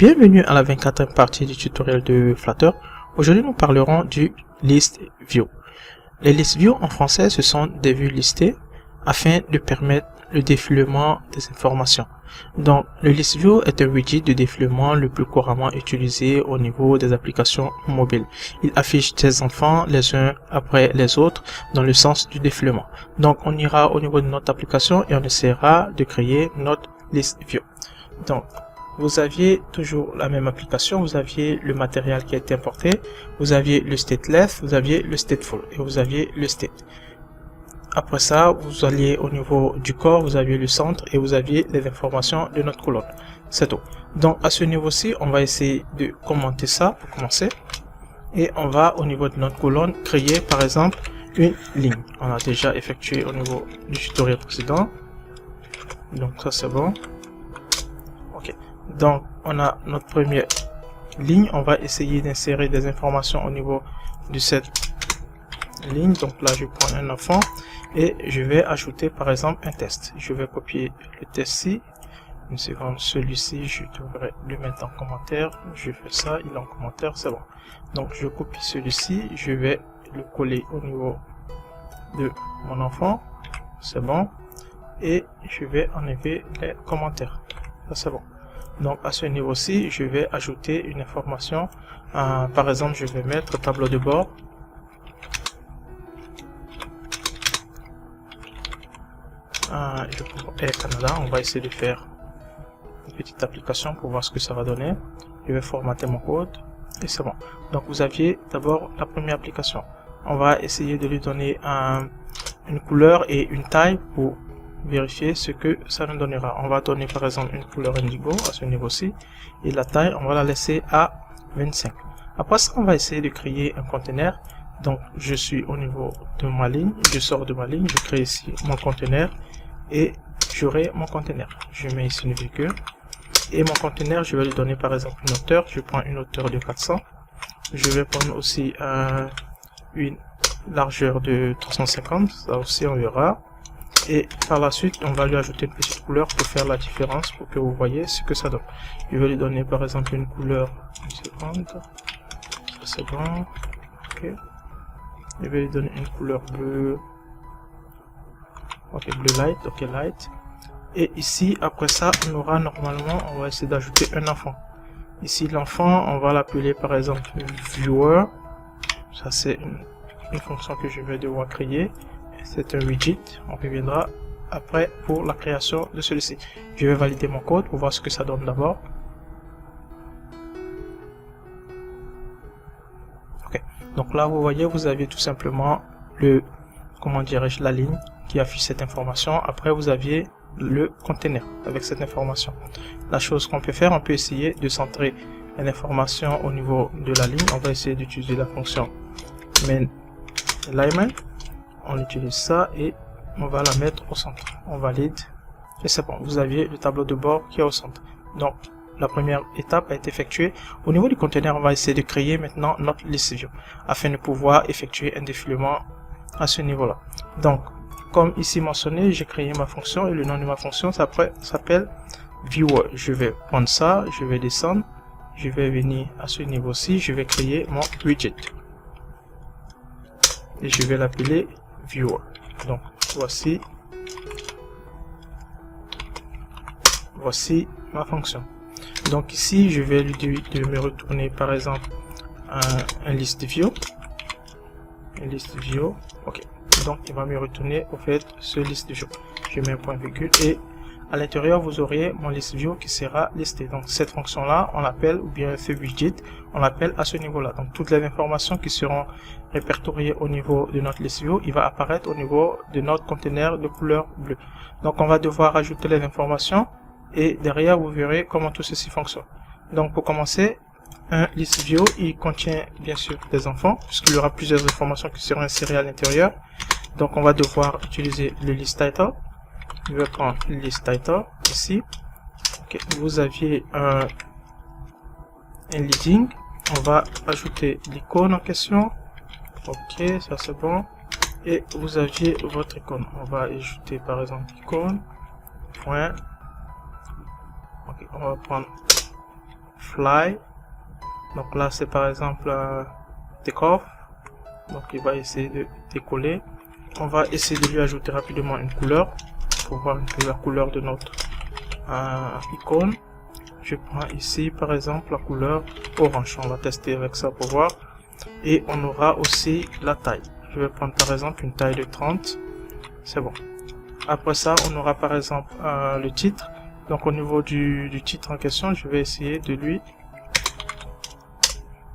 Bienvenue à la 24e partie du tutoriel de Flutter. Aujourd'hui, nous parlerons du list view. Les list view en français, ce sont des vues listées afin de permettre le défilement des informations. Donc, le list view est un widget de défilement le plus couramment utilisé au niveau des applications mobiles. Il affiche des enfants les uns après les autres dans le sens du défilement. Donc, on ira au niveau de notre application et on essaiera de créer notre list view. Donc, vous aviez toujours la même application, vous aviez le matériel qui a été importé, vous aviez le stateless, vous aviez le stateful et vous aviez le state. Après ça, vous alliez au niveau du corps, vous aviez le centre et vous aviez les informations de notre colonne. C'est tout. Donc à ce niveau-ci, on va essayer de commenter ça pour commencer. Et on va au niveau de notre colonne créer par exemple une ligne. On a déjà effectué au niveau du tutoriel précédent. Donc ça c'est bon. Ok. Donc on a notre première ligne. On va essayer d'insérer des informations au niveau de cette ligne. Donc là je prends un enfant et je vais ajouter par exemple un test. Je vais copier le test-ci. Une seconde, celui-ci je devrais le mettre en commentaire. Je fais ça, il est en commentaire, c'est bon. Donc je copie celui-ci, je vais le coller au niveau de mon enfant, c'est bon. Et je vais enlever les commentaires, ça c'est bon. Donc à ce niveau-ci, je vais ajouter une information. Par exemple, je vais mettre tableau de bord. Air Canada, on va essayer de faire une petite application pour voir ce que ça va donner. Je vais formater mon code et c'est bon. Donc vous aviez d'abord la première application. On va essayer de lui donner une couleur et une taille pour vérifier ce que ça nous donnera. On va donner par exemple une couleur indigo à ce niveau-ci et la taille on va la laisser à 25. Après ça on va essayer de créer un conteneur. Donc je suis au niveau de ma ligne, je sors de ma ligne, je crée ici mon conteneur et j'aurai mon conteneur. Je mets ici une virgule et mon conteneur je vais lui donner par exemple une hauteur. Je prends une hauteur de 400. Je vais prendre aussi une largeur de 350, ça aussi on verra. Et par la suite on va lui ajouter une petite couleur pour faire la différence, pour que vous voyez ce que ça donne. Je vais lui donner par exemple une couleur, une seconde, ça c'est bon, ok. Je vais lui donner une couleur bleue, ok, bleu light, ok, light. Et ici après ça on aura normalement, on va essayer d'ajouter un enfant. Ici l'enfant on va l'appeler par exemple viewer. Ça c'est une fonction que je vais devoir créer. C'est un widget, on reviendra après pour la création de celui-ci. Je vais valider mon code pour voir ce que ça donne d'abord. Ok, donc là vous voyez, vous avez tout simplement le, comment dirais-je, la ligne qui affiche cette information. Après vous aviez le conteneur avec cette information. La chose qu'on peut faire, on peut essayer de centrer l'information au niveau de la ligne. On va essayer d'utiliser la fonction main alignment. On utilise ça et on va la mettre au centre. On valide et c'est bon. Vous aviez le tableau de bord qui est au centre. Donc la première étape a été effectuée. Au niveau du conteneur, on va essayer de créer maintenant notre list view afin de pouvoir effectuer un défilement à ce niveau-là. Donc comme ici mentionné, j'ai créé ma fonction et le nom de ma fonction s'appelle viewer. Je vais prendre ça, je vais descendre, je vais venir à ce niveau-ci, je vais créer mon widget et je vais l'appeler viewer. Donc voici ma fonction. Donc ici je vais lui dire de me retourner par exemple un list view, ok. Donc il va me retourner au fait ce list view. Je mets un point virgule et à l'intérieur vous aurez mon list view qui sera listé. Donc cette fonction là on l'appelle, ou bien ce widget on l'appelle à ce niveau là. Donc toutes les informations qui seront répertoriées au niveau de notre list view, il va apparaître au niveau de notre conteneur de couleur bleue. Donc on va devoir ajouter les informations et derrière vous verrez comment tout ceci fonctionne. Donc pour commencer, un list view il contient bien sûr des enfants puisqu'il y aura plusieurs informations qui seront insérées à l'intérieur. Donc on va devoir utiliser le list title. Je vais prendre le list title ici. Okay. Vous aviez un leading. On va ajouter l'icône en question. Ok, ça c'est bon. Et vous aviez votre icône. On va ajouter par exemple icône. Point. Ok, on va prendre fly. Donc là c'est par exemple take off. Donc il va essayer de décoller. On va essayer de lui ajouter rapidement une couleur pour voir un peu la couleur de notre icône. Je prends ici par exemple la couleur orange. On va tester avec ça pour voir. Et on aura aussi la taille. Je vais prendre par exemple une taille de 30. C'est bon. Après ça, on aura par exemple le titre. Donc au niveau du titre en question, je vais essayer de lui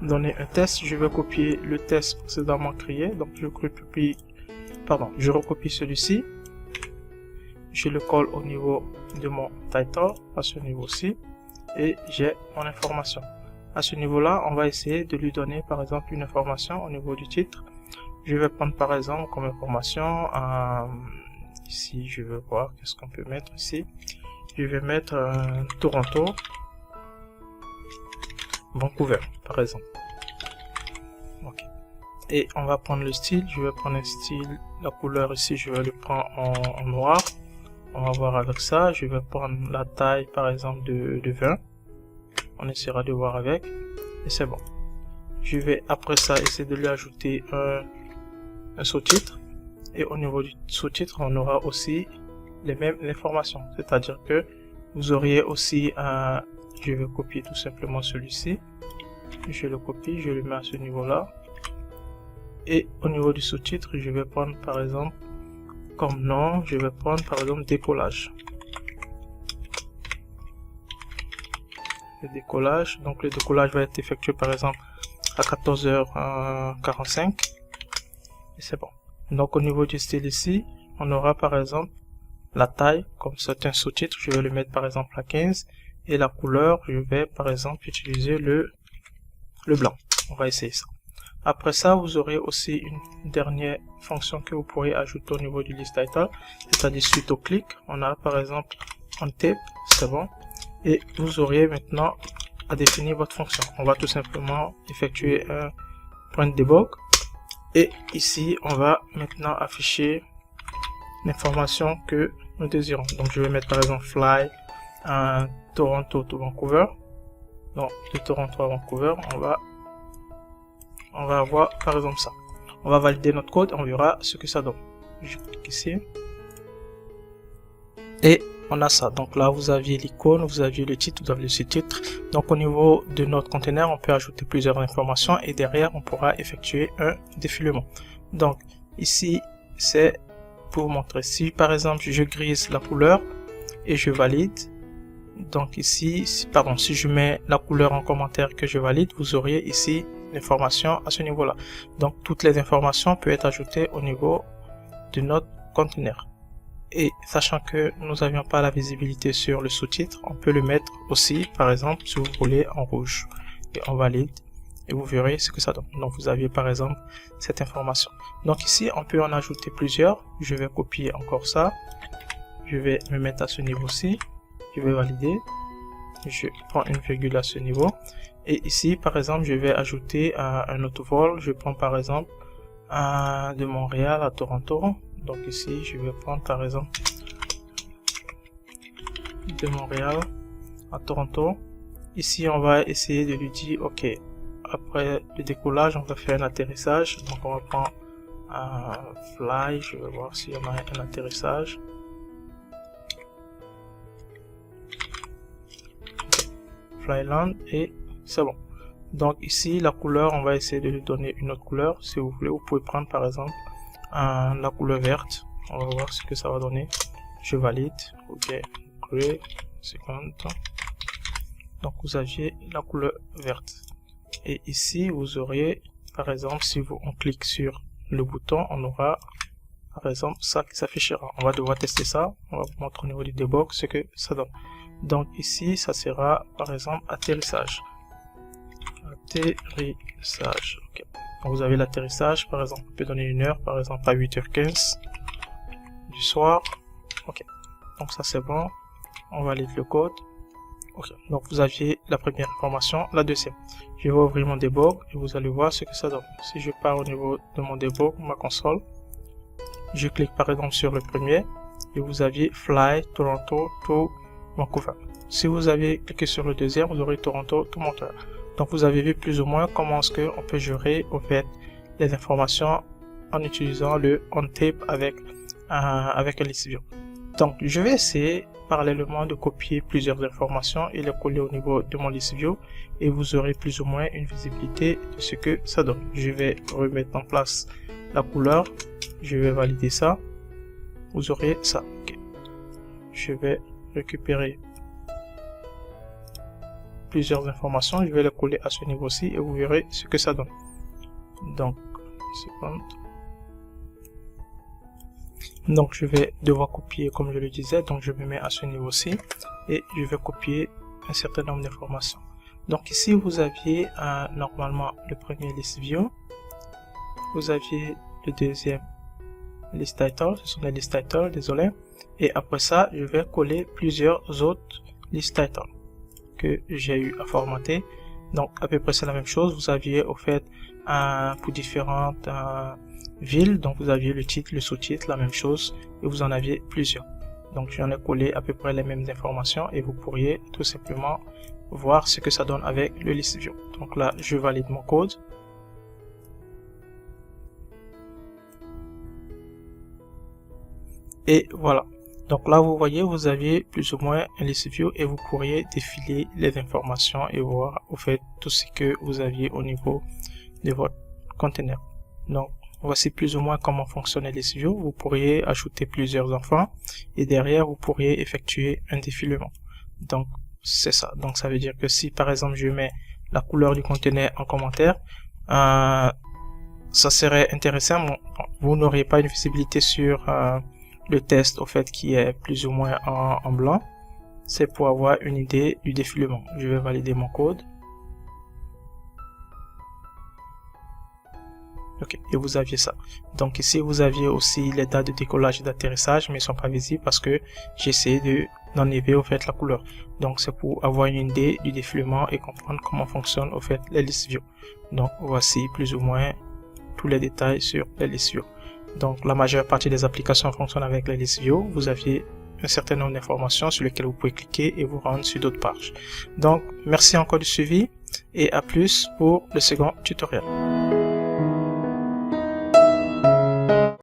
donner un test. Je vais copier le test précédemment créé. Donc je recopie celui-ci. Je le colle au niveau de mon title, à ce niveau-ci. Et j'ai mon information. À ce niveau-là, on va essayer de lui donner par exemple une information au niveau du titre. Je vais prendre par exemple comme information, ici je vais voir qu'est-ce qu'on peut mettre ici. Je vais mettre Toronto, Vancouver par exemple. Ok. Et on va prendre le style. Je vais prendre un style, la couleur ici je vais le prendre en noir. On va voir avec ça. Je vais prendre la taille par exemple de 20. On essaiera de voir avec. Et c'est bon. Je vais après ça essayer de lui ajouter un sous-titre. Et au niveau du sous-titre, on aura aussi les mêmes informations. C'est-à-dire que vous auriez aussi je vais copier tout simplement celui-ci. Je le copie, je le mets à ce niveau-là. Et au niveau du sous-titre, je vais prendre par exemple comme nom, je vais prendre par exemple décollage. Le décollage, donc le décollage va être effectué par exemple à 14h45 et c'est bon. Donc au niveau du style ici, on aura par exemple la taille, comme c'est un sous-titre, je vais le mettre par exemple à 15 et la couleur, je vais par exemple utiliser le blanc. On va essayer ça. Après ça, vous aurez aussi une dernière fonction que vous pourrez ajouter au niveau du list title, c'est-à-dire suite au clic. On a par exemple on tape, c'est bon. Et vous aurez maintenant à définir votre fonction. On va tout simplement effectuer un point debug. Et ici, on va maintenant afficher l'information que nous désirons. Donc, je vais mettre par exemple fly Toronto to Vancouver. Donc, de Toronto à Vancouver, on va avoir par exemple ça. On va valider notre code, on verra ce que ça donne. Je clique ici. Et on a ça. Donc là, vous aviez l'icône, vous aviez le titre, vous avez le sous-titre. Donc au niveau de notre conteneur, on peut ajouter plusieurs informations et derrière, on pourra effectuer un défilement. Donc ici, c'est pour vous montrer. Si par exemple, je grise la couleur et je valide. Donc ici, si je mets la couleur en commentaire que je valide, vous auriez ici l'information à ce niveau-là. Donc toutes les informations peuvent être ajoutées au niveau de notre conteneur. Et sachant que nous n'avions pas la visibilité sur le sous-titre, on peut le mettre aussi, par exemple, si vous voulez, en rouge. Et on valide. Et vous verrez ce que ça donne. Donc vous aviez par exemple cette information. Donc ici, on peut en ajouter plusieurs. Je vais copier encore ça. Je vais me mettre à ce niveau-ci. Je vais valider. Je prends une virgule à ce niveau. Et ici, par exemple, je vais ajouter un autre vol. Je prends par exemple de Montréal à Toronto. Donc ici, je vais prendre par exemple de Montréal à Toronto. Ici, on va essayer de lui dire, ok, après le décollage, on va faire un atterrissage. Donc on va prendre un fly. Je vais voir s'il y en a un atterrissage. Flyland et c'est bon. Donc ici, la couleur, on va essayer de lui donner une autre couleur. Si vous voulez, vous pouvez prendre par exemple la couleur verte. On va voir ce que ça va donner. Je valide. Ok. Gray. Second. Donc vous aviez la couleur verte. Et ici vous auriez par exemple, si on clique sur le bouton, on aura par exemple ça qui s'affichera. On va devoir tester ça. On va vous montrer au niveau du debug ce que ça donne. Donc ici ça sera par exemple atterrissage. Atterrissage. Ok. Donc vous avez l'atterrissage, par exemple, on peut donner une heure, par exemple à 8h15 du soir. Ok, donc ça c'est bon. On valide le code. Ok, donc vous aviez la première information, la deuxième. Je vais ouvrir mon debug et vous allez voir ce que ça donne. Si je pars au niveau de mon debug, ma console, je clique par exemple sur le premier et vous aviez Fly Toronto to Vancouver. si vous avez cliqué sur le deuxième, vous aurez Toronto to Montréal. Donc vous avez vu plus ou moins comment est-ce qu'on peut gérer au fait les informations en utilisant le OnTape avec un list view. Donc je vais essayer parallèlement de copier plusieurs informations et les coller au niveau de mon list view et vous aurez plus ou moins une visibilité de ce que ça donne. Je vais remettre en place la couleur, je vais valider ça, vous aurez ça. Okay. Je vais récupérer plusieurs informations, je vais les coller à ce niveau-ci et vous verrez ce que ça donne. Donc, seconde. Donc je vais devoir copier comme je le disais, donc je me mets à ce niveau-ci et je vais copier un certain nombre d'informations. Donc ici vous aviez normalement le premier list view, vous aviez le deuxième list title, ce sont des list titles, désolé, et après ça je vais coller plusieurs autres list titles que j'ai eu à formater. Donc à peu près c'est la même chose, vous aviez au fait pour différentes villes, donc vous aviez le titre, le sous-titre, la même chose, et vous en aviez plusieurs. Donc j'en ai collé à peu près les mêmes informations et vous pourriez tout simplement voir ce que ça donne avec le list view. Donc là je valide mon code. Et voilà. Donc là vous voyez, vous aviez plus ou moins un list view et vous pourriez défiler les informations et voir au fait tout ce que vous aviez au niveau de votre conteneur. Donc voici plus ou moins comment fonctionne le list view. Vous pourriez ajouter plusieurs enfants et derrière vous pourriez effectuer un défilement. Donc c'est ça. Donc ça veut dire que si par exemple je mets la couleur du conteneur en commentaire, ça serait intéressant. Bon, vous n'aurez pas une visibilité sur le test au fait qui est plus ou moins en blanc. C'est pour avoir une idée du défilement. Je vais valider mon code. Ok, et vous aviez ça. Donc ici vous aviez aussi les dates de décollage et d'atterrissage, mais ils sont pas visibles parce que j'ai essayé d'enlever au fait la couleur. Donc c'est pour avoir une idée du défilement et comprendre comment fonctionne au fait les list view. Donc voici plus ou moins tous les détails sur les list view. Donc la majeure partie des applications fonctionnent avec les list view. Vous aviez un certain nombre d'informations sur lesquelles vous pouvez cliquer et vous rendre sur d'autres pages. Donc merci encore du suivi et à plus pour le second tutoriel.